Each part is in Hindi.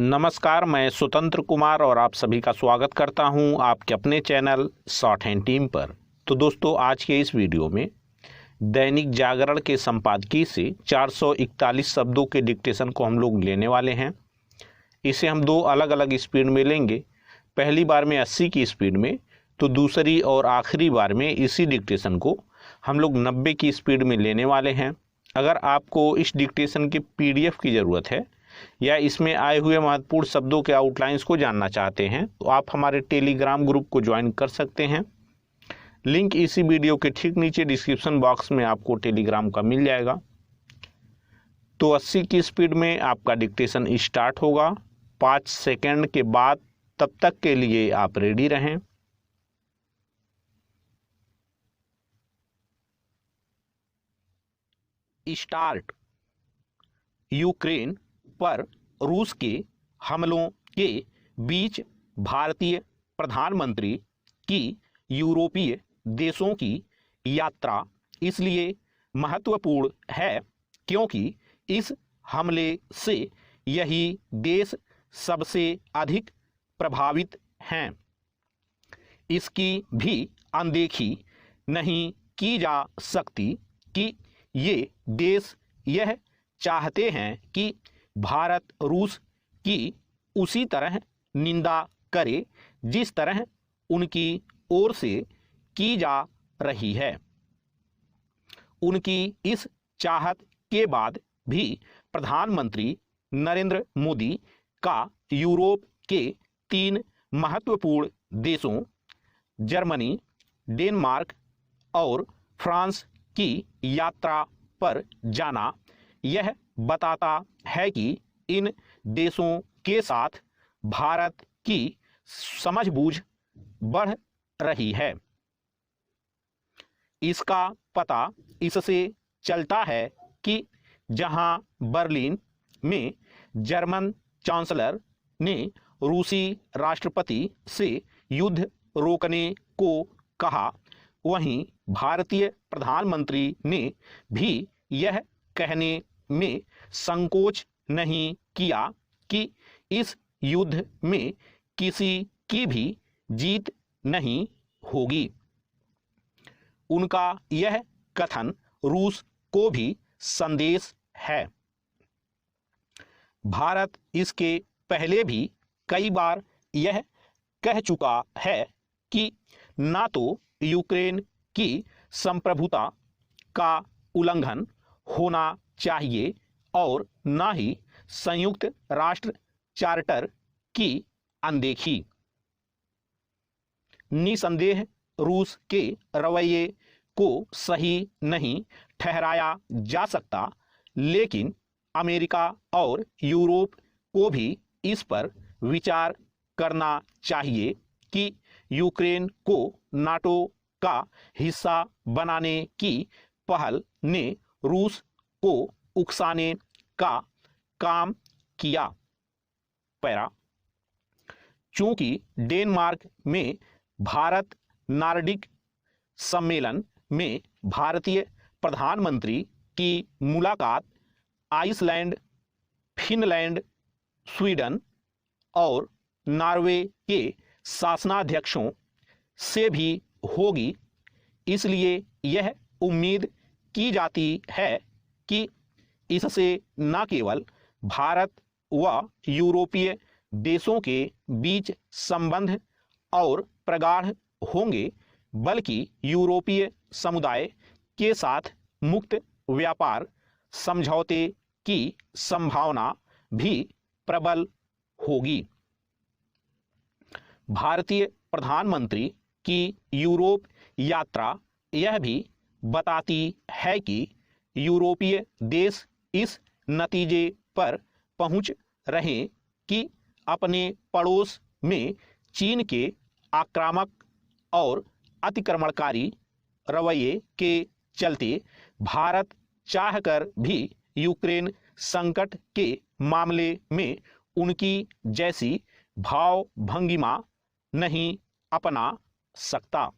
नमस्कार, मैं स्वतंत्र कुमार और आप सभी का स्वागत करता हूं आपके अपने चैनल शॉर्ट हैंड टीम पर। तो दोस्तों, आज के इस वीडियो में दैनिक जागरण के संपादकीय से 441 शब्दों के डिक्टेशन को हम लोग लेने वाले हैं। इसे हम दो अलग अलग स्पीड में लेंगे। पहली बार में 80 की स्पीड में, तो दूसरी और आखिरी बार में इसी डिक्टेशन को हम लोग 90 की स्पीड में लेने वाले हैं। अगर आपको इस डिक्टेशन की PDF की ज़रूरत है या इसमें आए हुए महत्वपूर्ण शब्दों के आउटलाइंस को जानना चाहते हैं तो आप हमारे टेलीग्राम ग्रुप को ज्वाइन कर सकते हैं। लिंक इसी वीडियो के ठीक नीचे डिस्क्रिप्शन बॉक्स में आपको टेलीग्राम का मिल जाएगा। तो 80 की स्पीड में आपका डिक्टेशन स्टार्ट होगा 5 सेकंड के बाद। तब तक के लिए आप रेडी रहें। स्टार्ट। यूक्रेन पर रूस के हमलों के बीच भारतीय प्रधानमंत्री की यूरोपीय देशों की यात्रा इसलिए महत्वपूर्ण है क्योंकि इस हमले से यही देश सबसे अधिक प्रभावित हैं। इसकी भी अनदेखी नहीं की जा सकती कि ये देश यह चाहते हैं कि भारत रूस की उसी तरह निंदा करे जिस तरह उनकी ओर से की जा रही है। उनकी इस चाहत के बाद भी प्रधानमंत्री नरेंद्र मोदी का यूरोप के 3 महत्वपूर्ण देशों जर्मनी, डेनमार्क और फ्रांस की यात्रा पर जाना यह बताता है कि इन देशों के साथ भारत की समझबूझ बढ़ रही है। इसका पता इससे चलता है कि जहां बर्लिन में जर्मन चांसलर ने रूसी राष्ट्रपति से युद्ध रोकने को कहा, वहीं भारतीय प्रधानमंत्री ने भी यह कहने में संकोच नहीं किया कि इस युद्ध में किसी की भी जीत नहीं होगी। उनका यह कथन रूस को भी संदेश है। भारत इसके पहले भी कई बार यह कह चुका है कि ना तो यूक्रेन की संप्रभुता का उल्लंघन होना चाहिए और न ही संयुक्त राष्ट्र चार्टर की अनदेखी। निसंदेह रूस के रवैये को सही नहीं ठहराया जा सकता, लेकिन अमेरिका और यूरोप को भी इस पर विचार करना चाहिए कि यूक्रेन को नाटो का हिस्सा बनाने की पहल ने रूस को उकसाने का काम किया। पैरा। चूंकि डेनमार्क में भारत नॉर्डिक सम्मेलन में भारतीय प्रधानमंत्री की मुलाकात आइसलैंड, फिनलैंड, स्वीडन और नॉर्वे के शासनाध्यक्षों से भी होगी, इसलिए यह उम्मीद की जाती है कि इससे न केवल भारत व यूरोपीय देशों के बीच संबंध और प्रगाढ़ होंगे, बल्कि यूरोपीय समुदाय के साथ मुक्त व्यापार समझौते की संभावना भी प्रबल होगी। भारतीय प्रधानमंत्री की यूरोप यात्रा यह भी बताती है कि यूरोपीय देश इस नतीजे पर पहुंच रहे कि अपने पड़ोस में चीन के आक्रामक और अतिक्रमणकारी रवैये के चलते भारत चाहकर भी यूक्रेन संकट के मामले में उनकी जैसी भाव भंगिमा नहीं अपना सकता।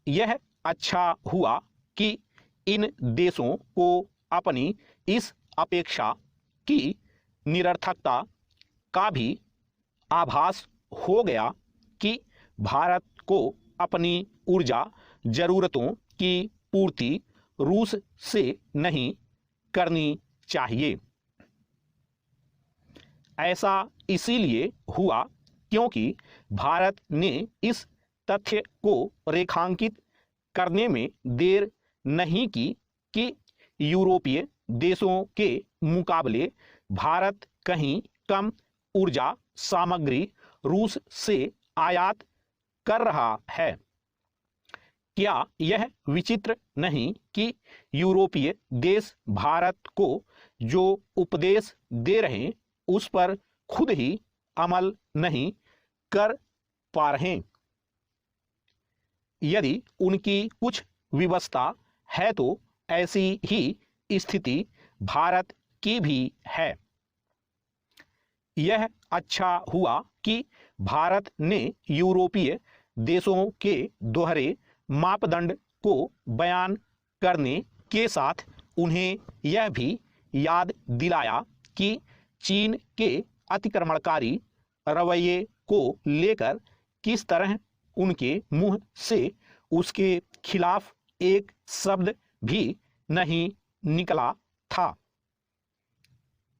यह अच्छा हुआ कि इन देशों को अपनी इस अपेक्षा की निरर्थकता का भी आभास हो गया कि भारत को अपनी ऊर्जा जरूरतों की पूर्ति रूस से नहीं करनी चाहिए। ऐसा इसीलिए हुआ क्योंकि भारत ने इस तथ्य को रेखांकित करने में देर नहीं की कि यूरोपीय देशों के मुकाबले भारत कहीं कम ऊर्जा सामग्री रूस से आयात कर रहा है। क्या यह विचित्र नहीं कि यूरोपीय देश भारत को जो उपदेश दे रहे हैं उस पर खुद ही अमल नहीं कर पा रहे। यदि उनकी कुछ व्यवस्था है तो ऐसी ही स्थिति भारत की भी है। यह अच्छा हुआ कि भारत ने यूरोपीय देशों के दोहरे मापदंड को बयान करने के साथ उन्हें यह भी याद दिलाया कि चीन के अतिक्रमणकारी रवैये को लेकर किस तरह उनके मुंह से उसके खिलाफ एक शब्द भी नहीं निकला था।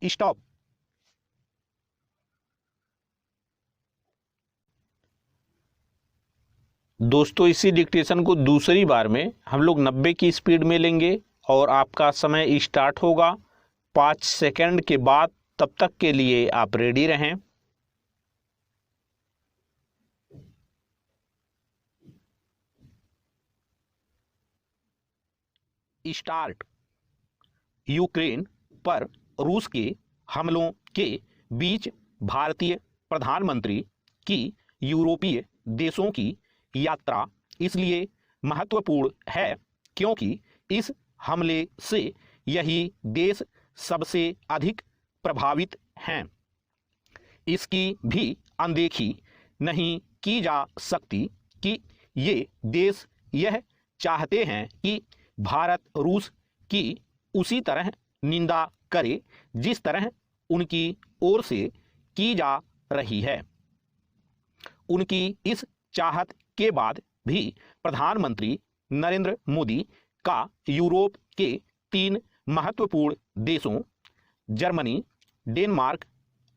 स्टॉप। दोस्तों, इसी डिक्टेशन को दूसरी बार में हम लोग 90 की स्पीड में लेंगे और आपका समय स्टार्ट होगा 5 सेकंड के बाद। तब तक के लिए आप रेडी रहें। स्टार्ट। यूक्रेन पर रूस के हमलों के बीच भारतीय प्रधानमंत्री की यूरोपीय देशों की यात्रा इसलिए महत्वपूर्ण है क्योंकि इस हमले से यही देश सबसे अधिक प्रभावित हैं। इसकी भी अनदेखी नहीं की जा सकती कि ये देश यह चाहते हैं कि भारत रूस की उसी तरह निंदा करे जिस तरह उनकी ओर से की जा रही है। उनकी इस चाहत के बाद भी प्रधानमंत्री नरेंद्र मोदी का यूरोप के 3 महत्वपूर्ण देशों जर्मनी, डेनमार्क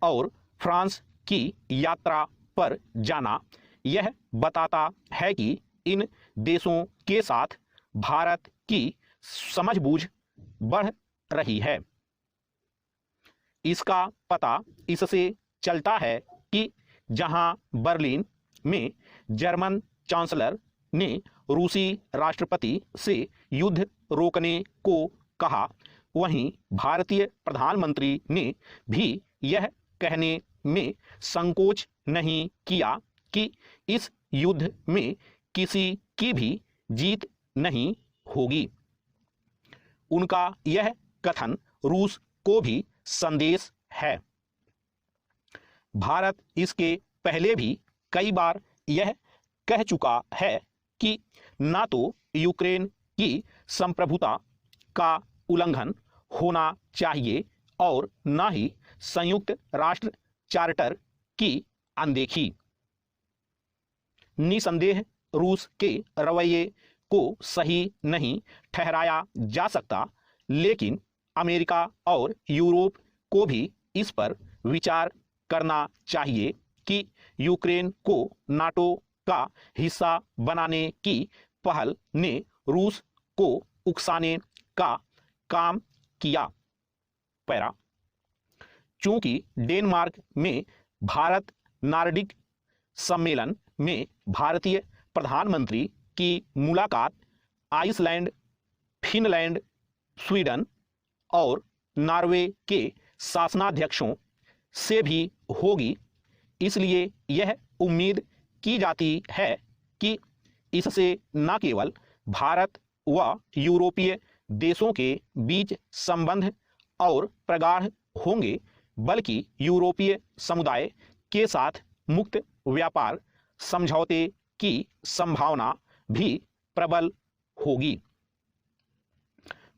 और फ्रांस की यात्रा पर जाना यह बताता है कि इन देशों के साथ भारत की समझबूझ बढ़ रही है। इसका पता इससे चलता है कि जहां बर्लिन में जर्मन चांसलर ने रूसी राष्ट्रपति से युद्ध रोकने को कहा, वहीं भारतीय प्रधानमंत्री ने भी यह कहने में संकोच नहीं किया कि इस युद्ध में किसी की भी जीत नहीं होगी। उनका यह कथन रूस को भी संदेश है। भारत इसके पहले भी कई बार यह कह चुका है कि ना तो यूक्रेन की संप्रभुता का उल्लंघन होना चाहिए और ना ही संयुक्त राष्ट्र चार्टर की अनदेखी। निसंदेह रूस के रवैये को सही नहीं ठहराया जा सकता, लेकिन अमेरिका और यूरोप को भी इस पर विचार करना चाहिए कि यूक्रेन को नाटो का हिस्सा बनाने की पहल ने रूस को उकसाने का काम किया। पैरा। चूंकि डेनमार्क में भारत नार्डिक सम्मेलन में भारतीय प्रधानमंत्री की मुलाकात आइसलैंड, फिनलैंड, स्वीडन और नॉर्वे के शासनाध्यक्षों से भी होगी, इसलिए यह उम्मीद की जाती है कि इससे न केवल भारत व यूरोपीय देशों के बीच संबंध और प्रगाढ़ होंगे, बल्कि यूरोपीय समुदाय के साथ मुक्त व्यापार समझौते की संभावना भी प्रबल होगी।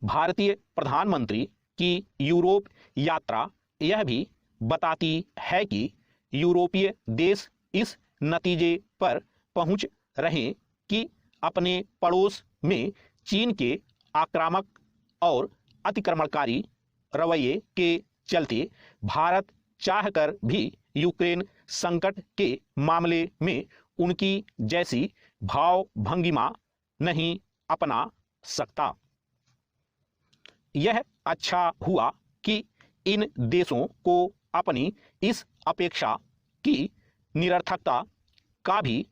भारतीय प्रधानमंत्री की यूरोप यात्रा यह भी बताती है कि यूरोपीय देश इस नतीजे पर पहुंच रहे कि अपने पड़ोस में चीन के आक्रामक और अतिक्रमणकारी रवैये के चलते भारत चाहकर भी यूक्रेन संकट के मामले में उनकी जैसी भाव भंगिमा नहीं अपना सकता। यह अच्छा हुआ कि इन देशों को अपनी इस अपेक्षा की निरर्थकता का भी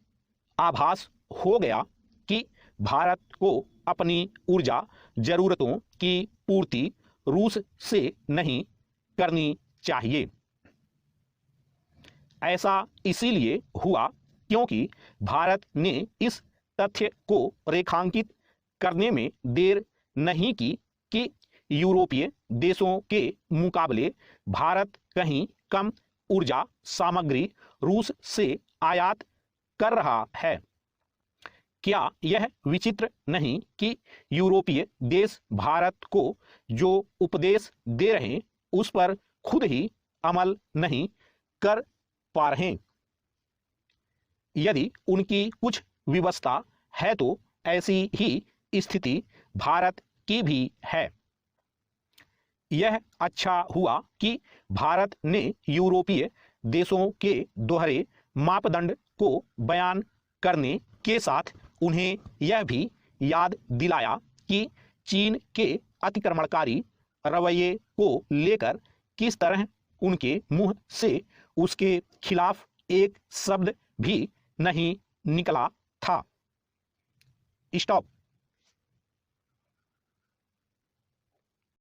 आभास हो गया कि भारत को अपनी ऊर्जा जरूरतों की पूर्ति रूस से नहीं करनी चाहिए। ऐसा इसीलिए हुआ क्योंकि भारत ने इस तथ्य को रेखांकित करने में देर नहीं की कि यूरोपीय देशों के मुकाबले भारत कहीं कम ऊर्जा सामग्री रूस से आयात कर रहा है। क्या यह विचित्र नहीं कि यूरोपीय देश भारत को जो उपदेश दे रहे हैं उस पर खुद ही अमल नहीं कर पा रहे? यदि उनकी कुछ विवशता है तो ऐसी ही स्थिति भारत की भी है। यह अच्छा हुआ कि भारत ने यूरोपीय देशों के दोहरे मापदंड को बयान करने के साथ उन्हें यह भी याद दिलाया कि चीन के अतिक्रमणकारी रवैये को लेकर किस तरह उनके मुंह से उसके खिलाफ एक शब्द भी नहीं निकला था। स्टॉप।